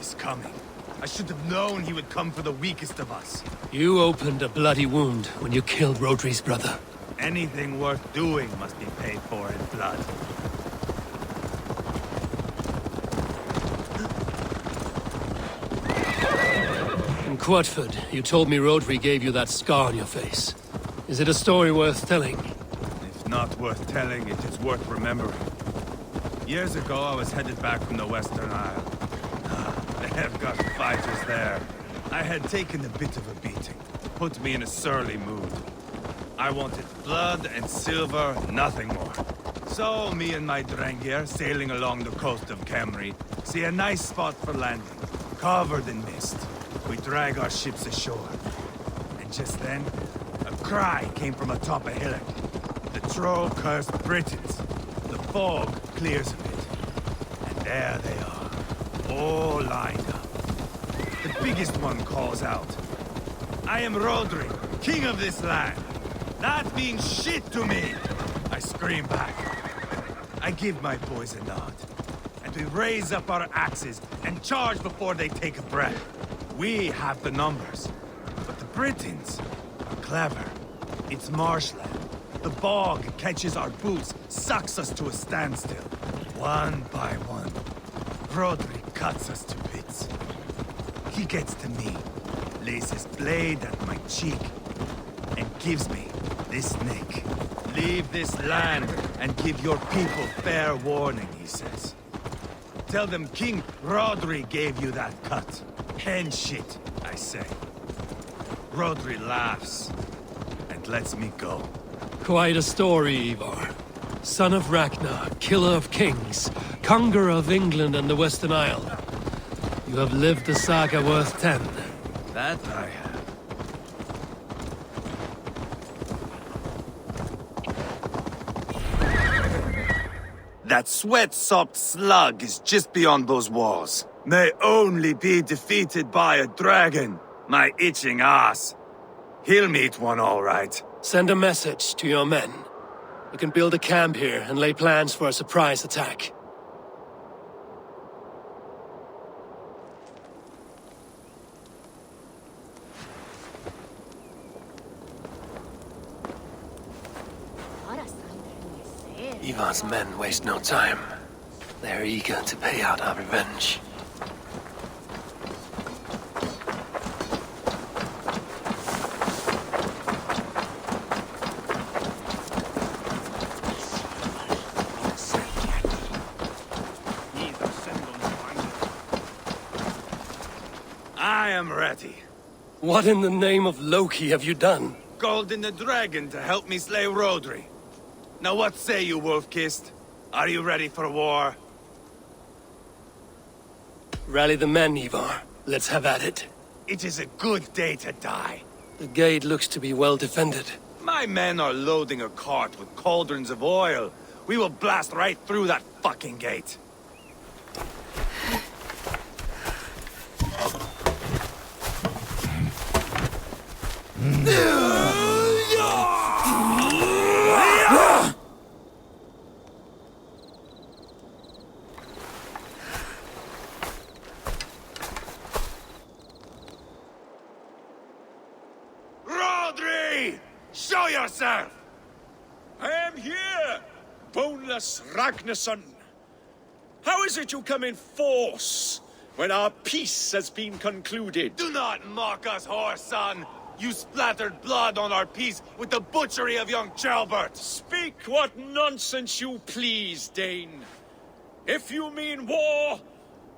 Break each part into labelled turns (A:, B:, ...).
A: He's coming. I should have known he would come for the weakest of us.
B: You opened a bloody wound when you killed Rodri's brother.
A: Anything worth doing must be paid for in blood.
B: In Quatford, you told me Rodri gave you that scar on your face. Is it a story worth telling?
A: If not worth telling, it is worth remembering. Years ago, I was headed back from the Western Isle. They have got fighters there. I had taken a bit of a beating. Put me in a surly mood. I wanted blood and silver, nothing more. So, me and my Drengir, sailing along the coast of Kemri, see a nice spot for landing, covered in mist. We drag our ships ashore. And just then, a cry came from atop a hillock. The troll cursed Britons. The fog clears a bit. And there they are, all lined up. The biggest one calls out, "I am Rodri, king of this land. That means shit to me!" I scream back. I give my boys a nod. And we raise up our axes and charge before they take a breath. We have the numbers. But the Britons are clever. It's marshland. The bog catches our boots, sucks us to a standstill. One by one, Rodri cuts us to bits. He gets to me, lays his blade at my cheek, and gives me this nick. "Leave this land and give your people fair warning," he says. "Tell them King Rodri gave you that cut." "Hen shit," I say. Rodri laughs and lets me go.
B: Quite a story, Ivar. Son of Ragnar, killer of kings, conqueror of England and the Western Isle. You have lived the saga worth 10.
A: That I have. That sweat-sopped slug is just beyond those walls. May only be defeated by a dragon, my itching ass. He'll meet one all right.
B: Send a message to your men. We can build a camp here and lay plans for a surprise attack. Ivar's men waste no time. They're eager to pay out our revenge.
A: I am ready.
B: What in the name of Loki have you done?
A: Called in the dragon to help me slay Rodri. Now what say you, Wolf-Kissed? Are you ready for war?
B: Rally the men, Ivar. Let's have at it.
A: It is a good day to die.
B: The gate looks to be well defended.
A: My men are loading a cart with cauldrons of oil. We will blast right through that fucking gate. Rodri! Show yourself!
C: I am here, boneless Ragnarsson. How is it you come in force when our peace has been concluded?
A: Do not mock us, whoreson! You splattered blood on our peace with the butchery of young Chalbert!
C: Speak what nonsense you please, Dane. If you mean war,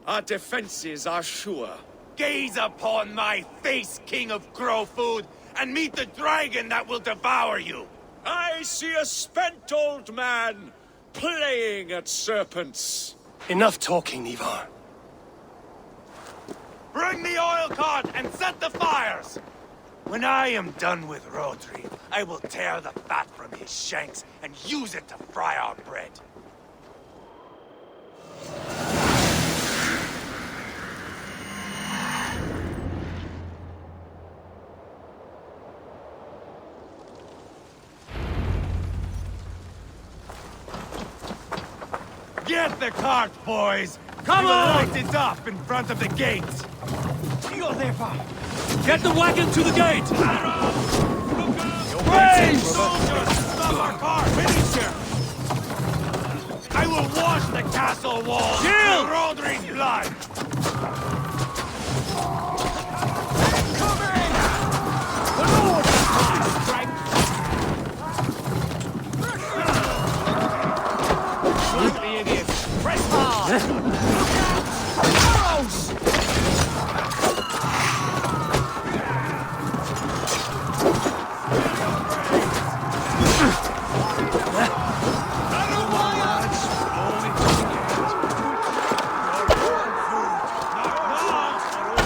C: our defenses are sure.
A: Gaze upon my face, King of Crow Food, and meet the dragon that will devour you!
C: I see a spent old man playing at serpents.
B: Enough talking, Ivar.
A: Bring the oil cart and set the fires! When I am done with Rodri, I will tear the fat from his shanks and use it to fry our bread. Get the cart, boys! Come on! Light it up in front of the gate!
B: Get the wagon to the gate!
A: Brave soldiers! Stop our car! Finish here! I will wash the castle walls in Rodri's blood!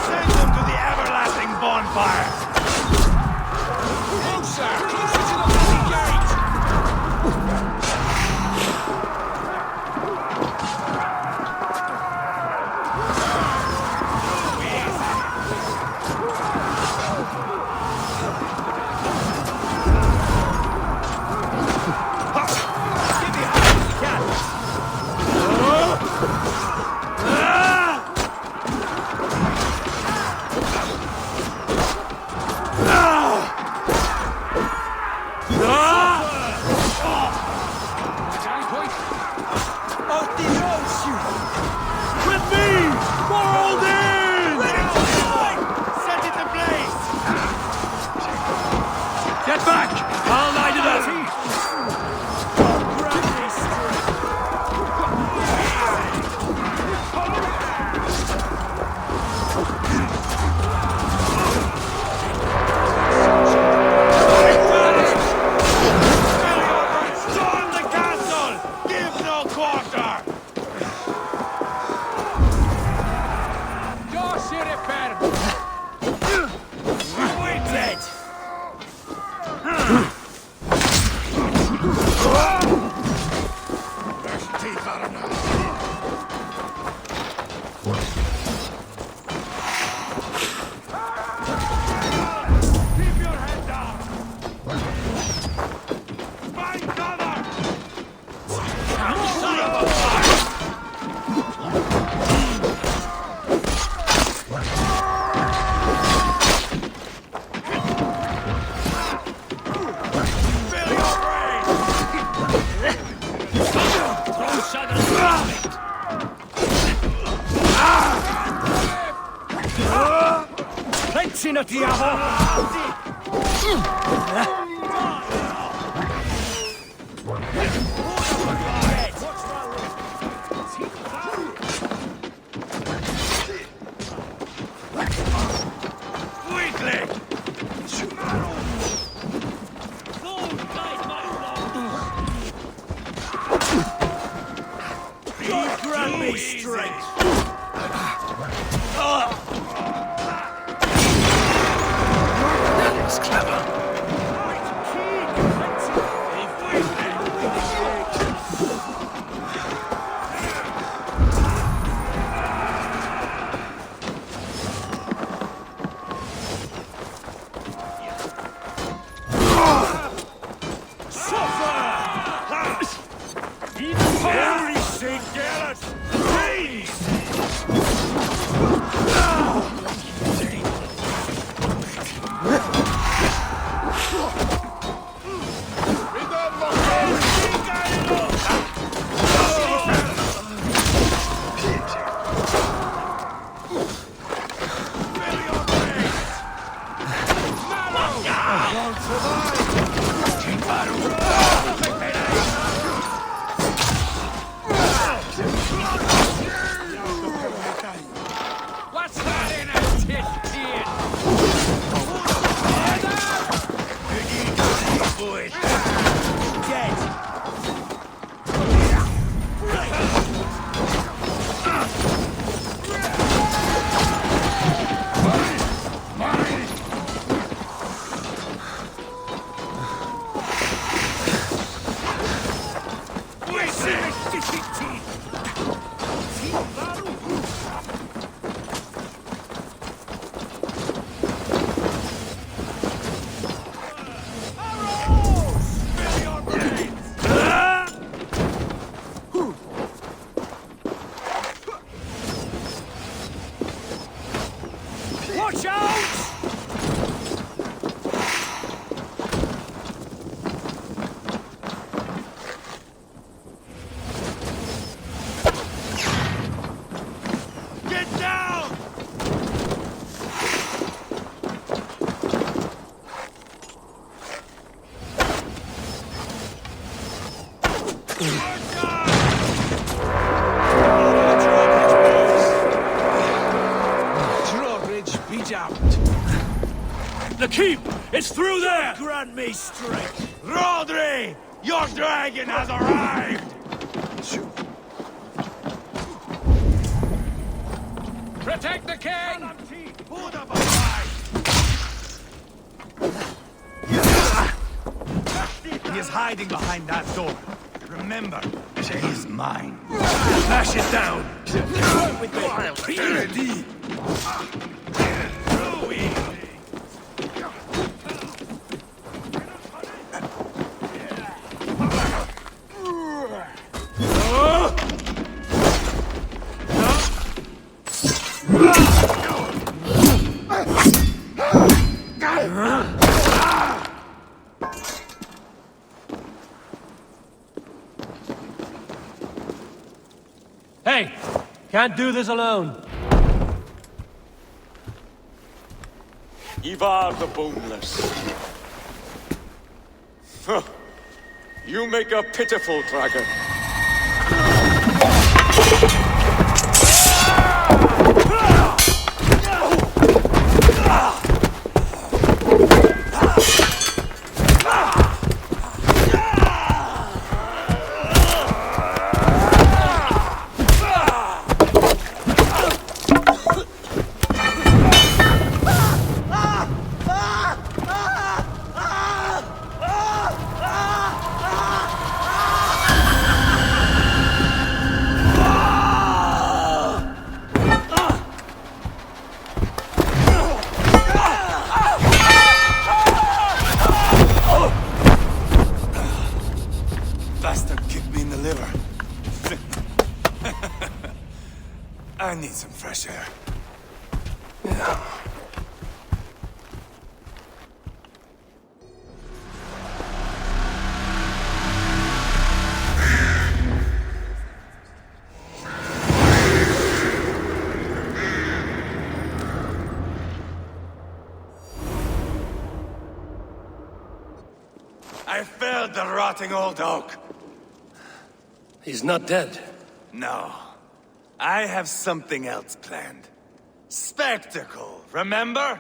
A: Send them to the everlasting bonfire! Closer! Closer to the bloody gate! With me! World in! Set it ablaze!
B: Get back! I'll light it up!
A: Storm the castle! Give no quarter! Wait it! Keep your head down! Find cover! Son of a fuck! Fill your brain! Weakling! Grant me strength!
B: That was clever.
A: Holy St. Galus! Please! What's that in it?
C: Drawbridge, beat out.
B: The keep! It's through there!
C: Grant me strength.
A: Rodri! Your dragon has arrived!
C: Protect the king!
A: He is hiding behind that door. Remember, he is mine. Smash it down!
B: Hey! Can't do this alone.
C: Ivar the Boneless. Huh. You make a pitiful dragon.
A: Bastard kicked me in the liver. I need some fresh air. Yeah. I felled the rotting old oak.
B: He's not dead.
A: No. I have something else planned. Spectacle, remember?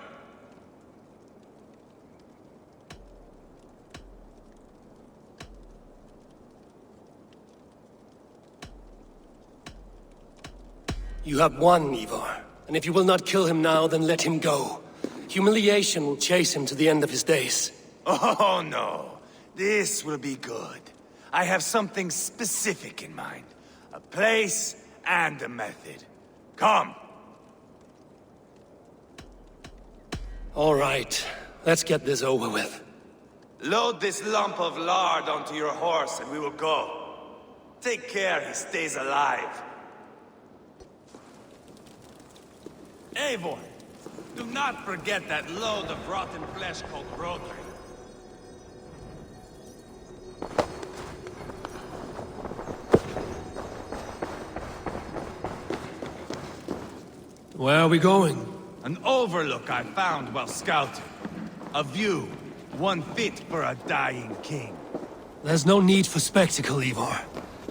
B: You have won, Ivar. And if you will not kill him now, then let him go. Humiliation will chase him to the end of his days.
A: Oh, no. This will be good. I have something specific in mind. A place and a method. Come.
B: All right. Let's get this over with.
A: Load this lump of lard onto your horse and we will go. Take care he stays alive. Eivor, do not forget that load of rotten flesh called Rodri.
B: Where are we going?
A: An overlook I found while scouting. A view, one fit for a dying king.
B: There's no need for spectacle, Ivar.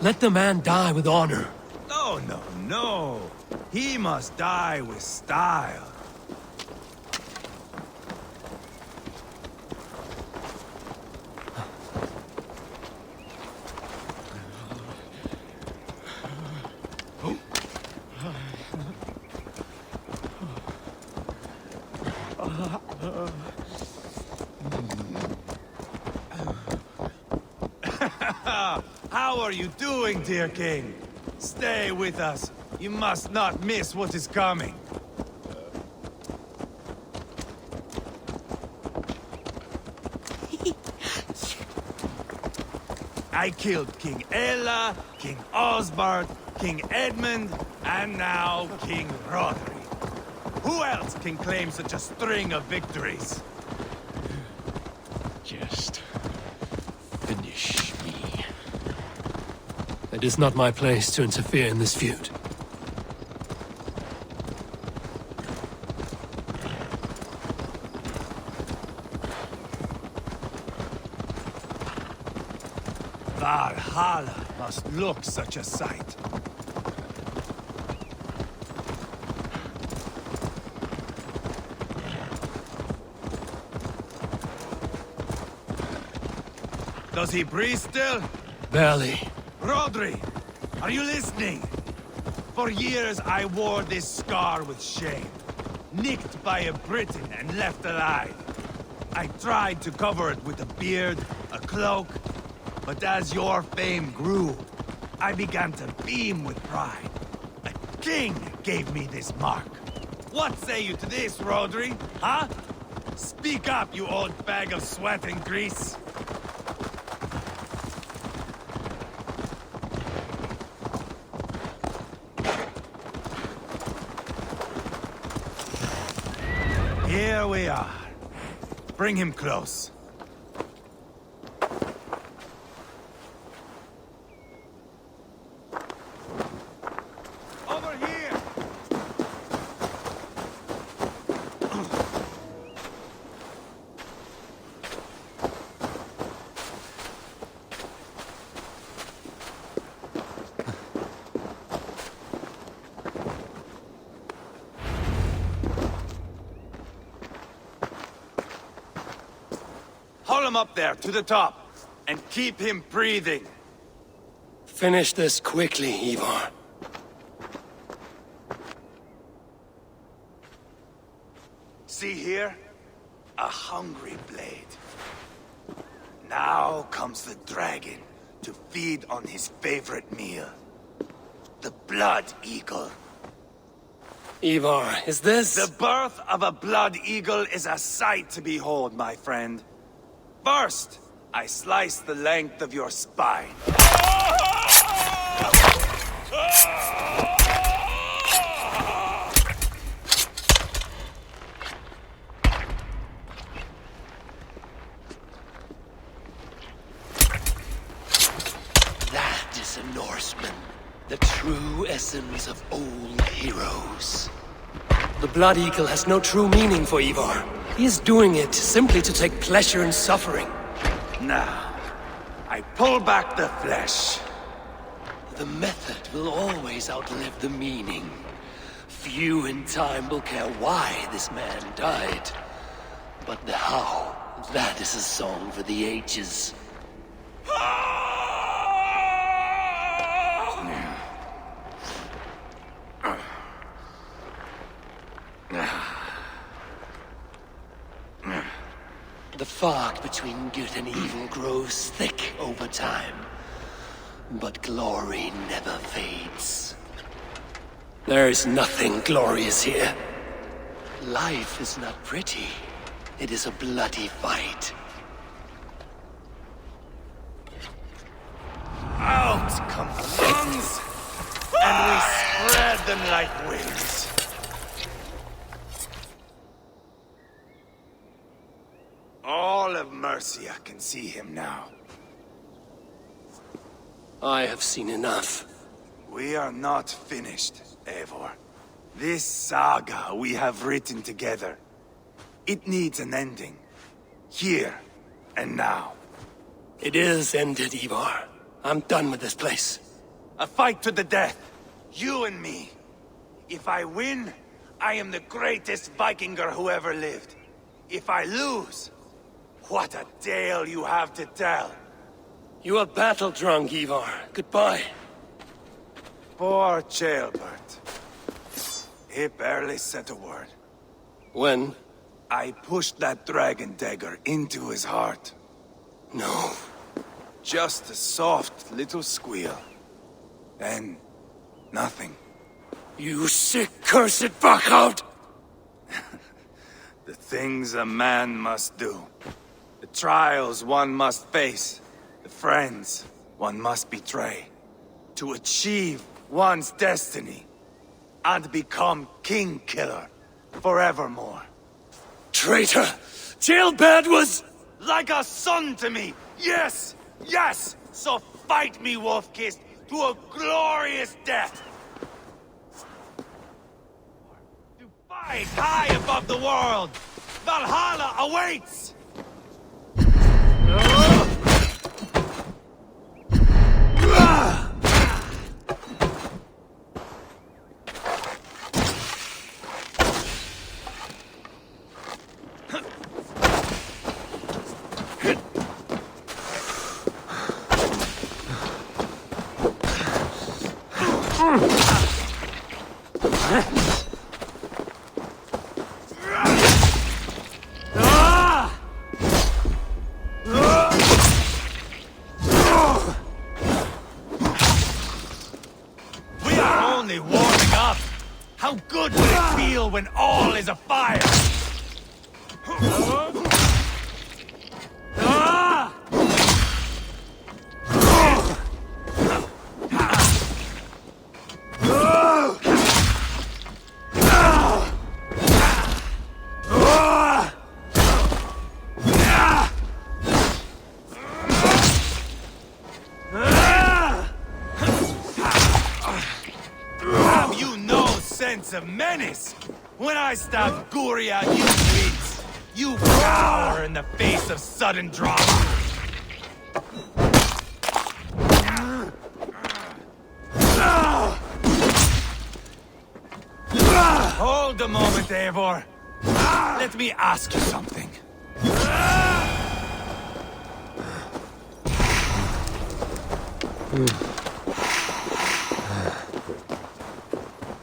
B: Let the man die with honor.
A: No, no, no. He must die with style. How are you doing, dear king? Stay with us. You must not miss what is coming. I killed King Ella, King Osbert, King Edmund, and now King Rodri. Who else can claim such a string of victories?
B: Just finish me. It is not my place to interfere in this feud.
A: Valhalla. Valhalla must look such a sight. Does he breathe still?
B: Barely.
A: Rodri, are you listening? For years I wore this scar with shame. Nicked by a Briton and left alive. I tried to cover it with a beard, a cloak, but as your fame grew, I began to beam with pride. A king gave me this mark. What say you to this, Rodri? Huh? Speak up, you old bag of sweat and grease. Here we are. Bring him close. Over here! Haul him up there, to the top, and keep him breathing.
B: Finish this quickly, Ivar.
A: See here? A hungry blade. Now comes the dragon to feed on his favorite meal. The blood eagle.
B: Ivar, is this...
A: The birth of a blood eagle is a sight to behold, my friend. First, I slice the length of your spine.
B: That is a Norseman. The true essence of old heroes. The Blood Eagle has no true meaning for Ivar. He is doing it simply to take pleasure in suffering.
A: Now, I pull back the flesh.
B: The method will always outlive the meaning. Few in time will care why this man died. But the how, that is a song for the ages. The fog between good and evil grows thick over time. But glory never fades. There is nothing glorious here. Life is not pretty. It is a bloody fight.
A: Out come the lungs, and we spread them like wings. All of Mercia can see him now.
B: I have seen enough.
A: We are not finished, Eivor. This saga we have written together, it needs an ending. Here and now.
B: It is ended, Ivar. I'm done with this place.
A: A fight to the death. You and me. If I win, I am the greatest Vikinger who ever lived. If I lose, what a tale you have to tell.
B: You are battle-drunk, Ivar. Goodbye.
A: Poor Ceolbert. He barely said a word.
B: When?
A: I pushed that dragon dagger into his heart.
B: No.
A: Just a soft little squeal. Then, nothing.
B: You sick, cursed fuck-out!
A: The things a man must do. The trials one must face. The friends one must betray. To achieve one's destiny. And become king killer forevermore.
B: Traitor! Ceolbert was...
A: Like a son to me! Yes! Yes! So fight me, Wolf-Kissed, to a glorious death! To fight high above the world! Valhalla awaits! How good would it feel when all is afire? Have you no sense of menace? When I stab ghirean, you wince. You cower in the face of sudden drama. Hold a moment, Eivor. Let me ask you something.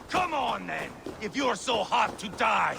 A: Come on, then, if you're so hot to die.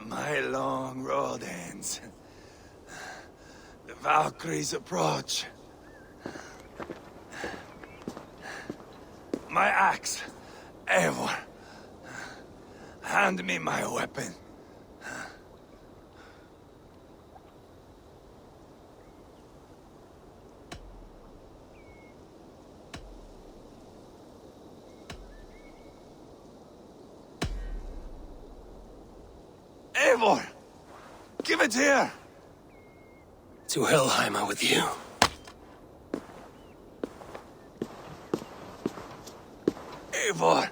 A: My long road ends. The Valkyries approach. My axe, Eivor. Hand me my weapon. Eivor! Give it here!
B: To Helheimer with you.
A: Eivor!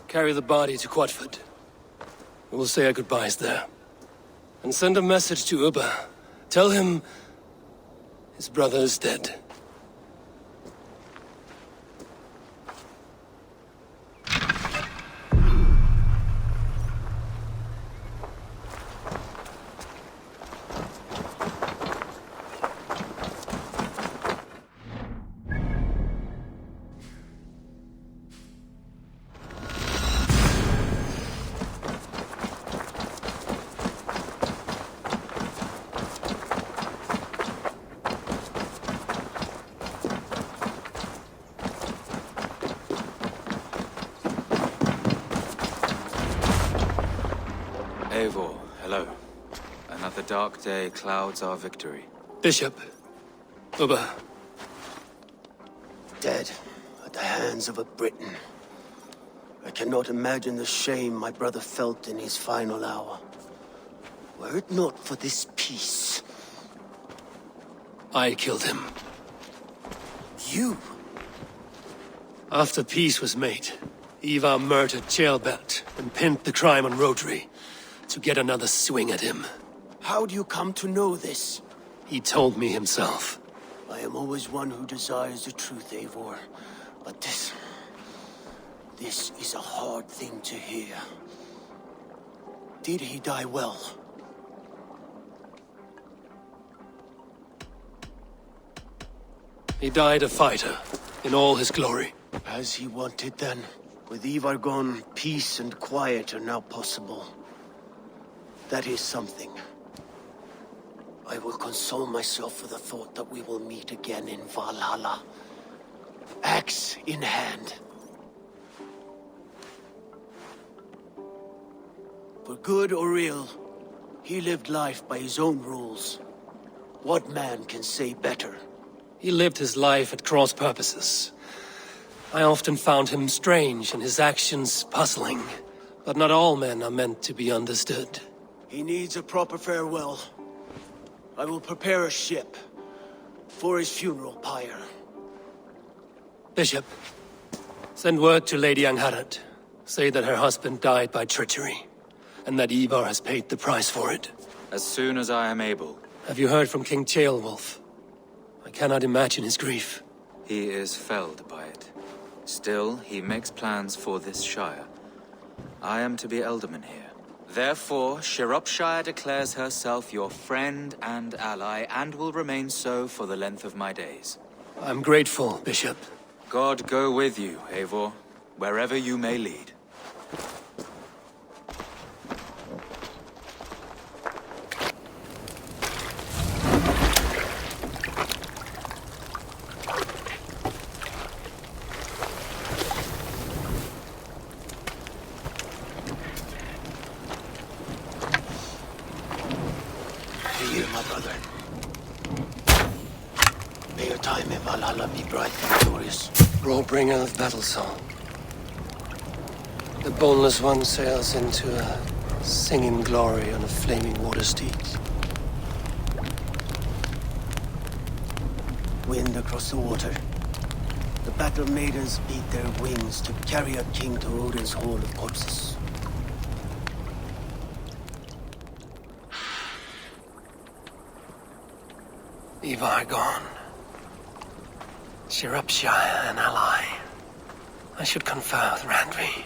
B: Carry the body to Quatford. We'll say our goodbyes there. And send a message to Ubba. Tell him his brother is dead.
D: Eivor, hello. Another dark day clouds our victory.
B: Bishop. Ubba. Dead at the hands of a Briton. I cannot imagine the shame my brother felt in his final hour. Were it not for this peace... I killed him. You? After peace was made, Ivar murdered Ceolbert and pinned the crime on Rodri to get another swing at him. How do you come to know this? He told me himself. I am always one who desires the truth, Eivor. But this is a hard thing to hear. Did he die well? He died a fighter, in all his glory. As he wanted then. With Ivar gone, peace and quiet are now possible. That is something. I will console myself with the thought that we will meet again in Valhalla. Axe in hand. For good or ill, he lived life by his own rules. What man can say better? He lived his life at cross purposes. I often found him strange and his actions puzzling. But not all men are meant to be understood.
E: He needs a proper farewell. I will prepare a ship for his funeral pyre.
B: Bishop, send word to Lady Angharad. Say that her husband died by treachery, and that Ivar has paid the price for it.
D: As soon as I am able.
B: Have you heard from King Ceolwulf? I cannot imagine his grief.
D: He is felled by it. Still, he makes plans for this shire. I am to be Elderman here. Therefore, Shropshire declares herself your friend and ally, and will remain so for the length of my days.
B: I'm grateful, Bishop.
D: God go with you, Eivor, wherever you may lead.
E: Here, my brother. May your time in Valhalla be bright and glorious.
B: Brawlbringer of battle song. The boneless one sails into a singing glory on a flaming water steed.
E: Wind across the water. The battle maidens beat their wings to carry a king to Odin's hall of corpses.
B: Ivar gone. Shropshire an ally. I should confer with Randvi.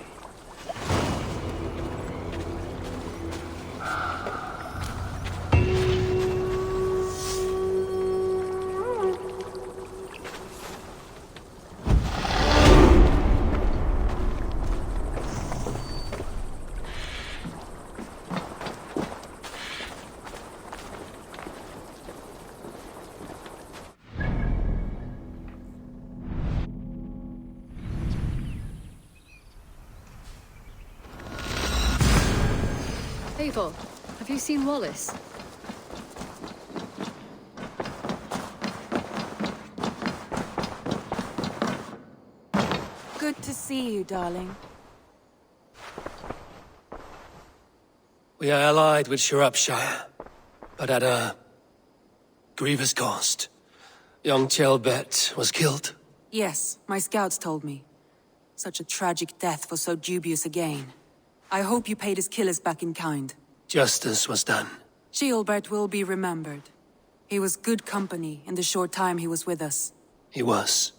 F: Eivor, have you seen Wallace?
G: Good to see you, darling.
B: We are allied with Shropshire, but at a grievous cost. Young Chelbet was killed.
G: Yes, my scouts told me. Such a tragic death for so dubious a gain. I hope you paid his killers back in kind.
B: Justice was done.
G: Ceolbert will be remembered. He was good company in the short time he was with us.
B: He was.